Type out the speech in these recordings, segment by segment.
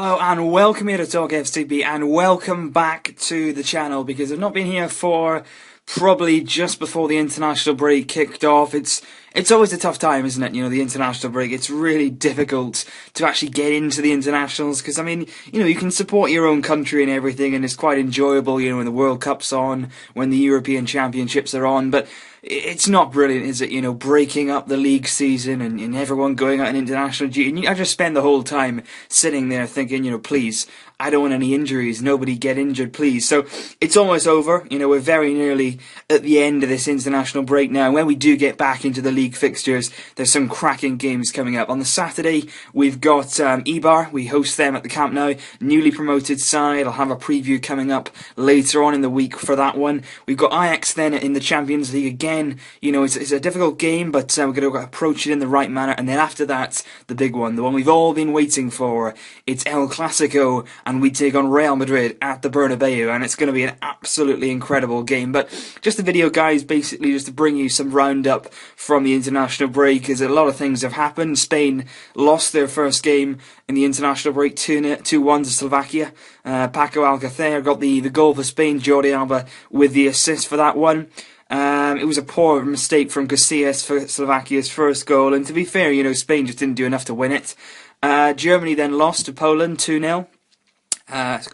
Hello and welcome here to Talk FCB and welcome back to the channel because I've not been here for probably just before the international break kicked off. It's always a tough time, isn't it? You know, the international break. It's really difficult to actually get into the internationals because, I mean, you know, you can support your own country and everything and it's quite enjoyable, you know, when the World Cup's on, when the European Championships are on, but it's not brilliant, is it? You know, breaking up the league season and everyone going out on international duty. And I just spend the whole time sitting there thinking, you know, please, I don't want any injuries. Nobody get injured, please. So it's almost over. You know, we're very nearly at the end of this international break now. When we do get back into the league fixtures, there's some cracking games coming up. On the Saturday, we've got Eibar. We host them at the Camp Nou. Newly promoted side. I'll have a preview coming up later on in the week for that one. We've got Ajax then in the Champions League again. You know, it's a difficult game, but we're going to approach it in the right manner. And then after that, the big one, the one we've all been waiting for. It's El Clasico, and we take on Real Madrid at the Bernabeu, and it's going to be an absolutely incredible game. But just the video, guys, basically just to bring you some roundup from the international break, as a lot of things have happened. Spain lost their first game in the international break 2-1 to Slovakia. Paco Alcacer got the goal for Spain, Jordi Alba with the assist for that one. It was a poor mistake from Casillas for Slovakia's first goal, and to be fair, you know, Spain just didn't do enough to win it. Germany then lost to Poland 2-0.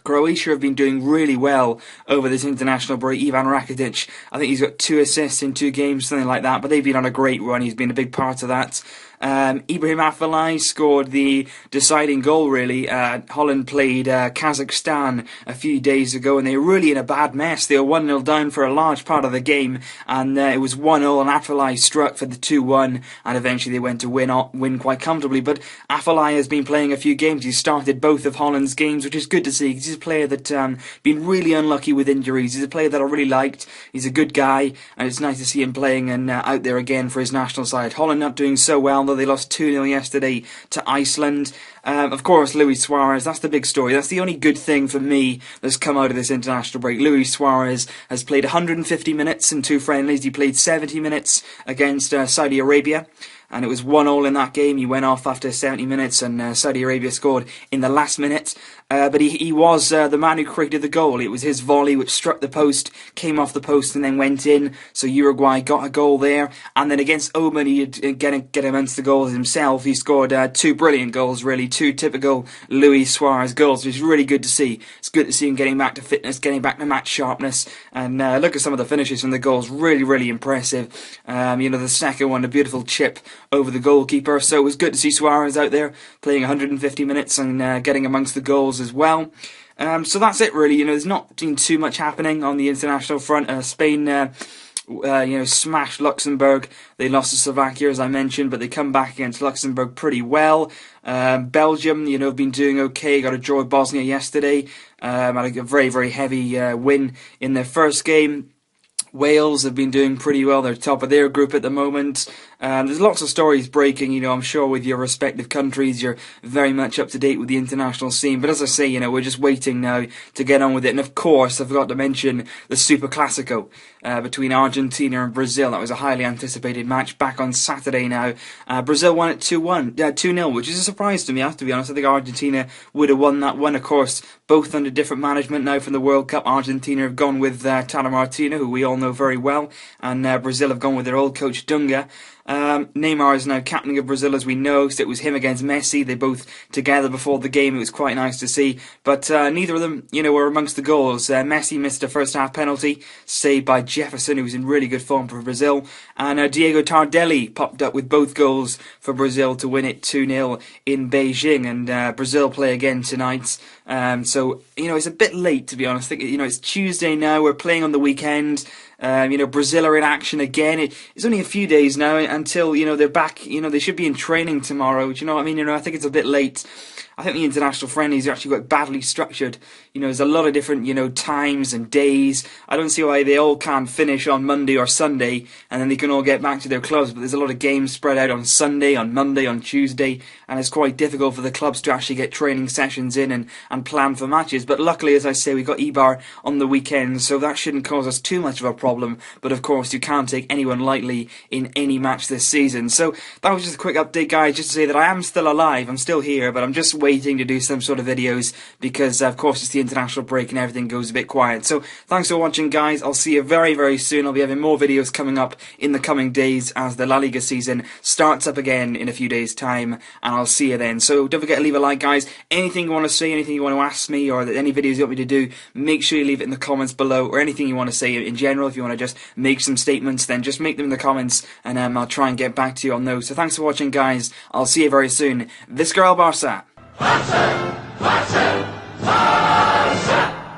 Croatia have been doing really well over this international break. Ivan Rakitic, I think he's got 2 assists in 2 games, something like that, but they've been on a great run. He's been a big part of that. Ibrahim Afellay scored the deciding goal, really. Holland played Kazakhstan a few days ago, and they were really in a bad mess. They were 1-0 down for a large part of the game, and it was 1-0, and Afellay struck for the 2-1, and eventually they went to win quite comfortably. But Afellay has been playing a few games. He's started both of Holland's games, which is good to see, because he's a player that's been really unlucky with injuries. He's a player that I really liked. He's a good guy, and it's nice to see him playing and out there again for his national side. Holland not doing so well, though they lost 2-0 yesterday to Iceland. Of course, Luis Suarez, that's the big story. That's the only good thing for me that's come out of this international break. Luis Suarez has played 150 minutes in 2 friendlies. He played 70 minutes against Saudi Arabia, and it was 1-1 in that game. He went off after 70 minutes, and Saudi Arabia scored in the last minute. But he was the man who created the goal. It was his volley which struck the post, came off the post, and then went in. So Uruguay got a goal there. And then against Oman, he did get amongst the goals himself. He scored 2 brilliant goals, really. 2 typical Luis Suarez goals, which is really good to see. It's good to see him getting back to fitness, getting back to match sharpness. And look at some of the finishes from the goals. Really, really impressive. You know, the second one, a beautiful chip over the goalkeeper. So it was good to see Suarez out there playing 150 minutes and getting amongst the goals as well. So that's it, really. You know, there's not been too much happening on the international front. Spain, you know, smashed Luxembourg. They lost to Slovakia, as I mentioned, but they come back against Luxembourg pretty well. Belgium, you know, have been doing okay. Got a draw with Bosnia yesterday. Had a very, very heavy win in their first game. Wales have been doing pretty well. They're top of their group at the moment. There's lots of stories breaking, you know, I'm sure with your respective countries, you're very much up to date with the international scene. But as I say, you know, we're just waiting now to get on with it. And of course, I forgot to mention the Super Clasico between Argentina and Brazil. That was a highly anticipated match back on Saturday now. Brazil won it 2-0, which is a surprise to me, I have to be honest. I think Argentina would have won that one. Of course, both under different management now from the World Cup. Argentina have gone with Tata Martino, who we all know very well, and Brazil have gone with their old coach Dunga. Neymar is now captain of Brazil, as we know, so it was him against Messi. They both together before the game. It was quite nice to see, but neither of them, you know, were amongst the goals. Messi missed a first half penalty saved by Jefferson, who was in really good form for Brazil, and Diego Tardelli popped up with both goals for Brazil to win it 2-0 in Beijing, and Brazil play again tonight. So, you know, it's a bit late, to be honest. I think, you know, it's Tuesday now, we're playing on the weekend. You know, Brazil are in action again. It's only a few days now until, you know, they're back. You know, they should be in training tomorrow. Do you know what I mean? You know, I think it's a bit late. I think the international friendlies are actually quite badly structured. You know, there's a lot of different, you know, times and days. I don't see why they all can't finish on Monday or Sunday and then they can all get back to their clubs. But there's a lot of games spread out on Sunday, on Monday, on Tuesday, and it's quite difficult for the clubs to actually get training sessions in and plan for matches. But luckily, as I say, we got Eibar on the weekend, so that shouldn't cause us too much of a problem. But of course, you can't take anyone lightly in any match this season. So that was just a quick update, guys, just to say that I am still alive. I'm still here, but I'm just waiting to do some sort of videos because, of course, it's the international break and everything goes a bit quiet. So thanks for watching, guys. I'll see you very, very soon. I'll be having more videos coming up in the coming days as the La Liga season starts up again in a few days' time, and I'll see you then. So don't forget to leave a like, guys. Anything you want to say, anything you want to ask me, or any videos you want me to do, make sure you leave it in the comments below, or anything you want to say in general. If you want to just make some statements, then just make them in the comments, and I'll try and get back to you on those. So thanks for watching, guys. I'll see you very soon. Visca el Barça!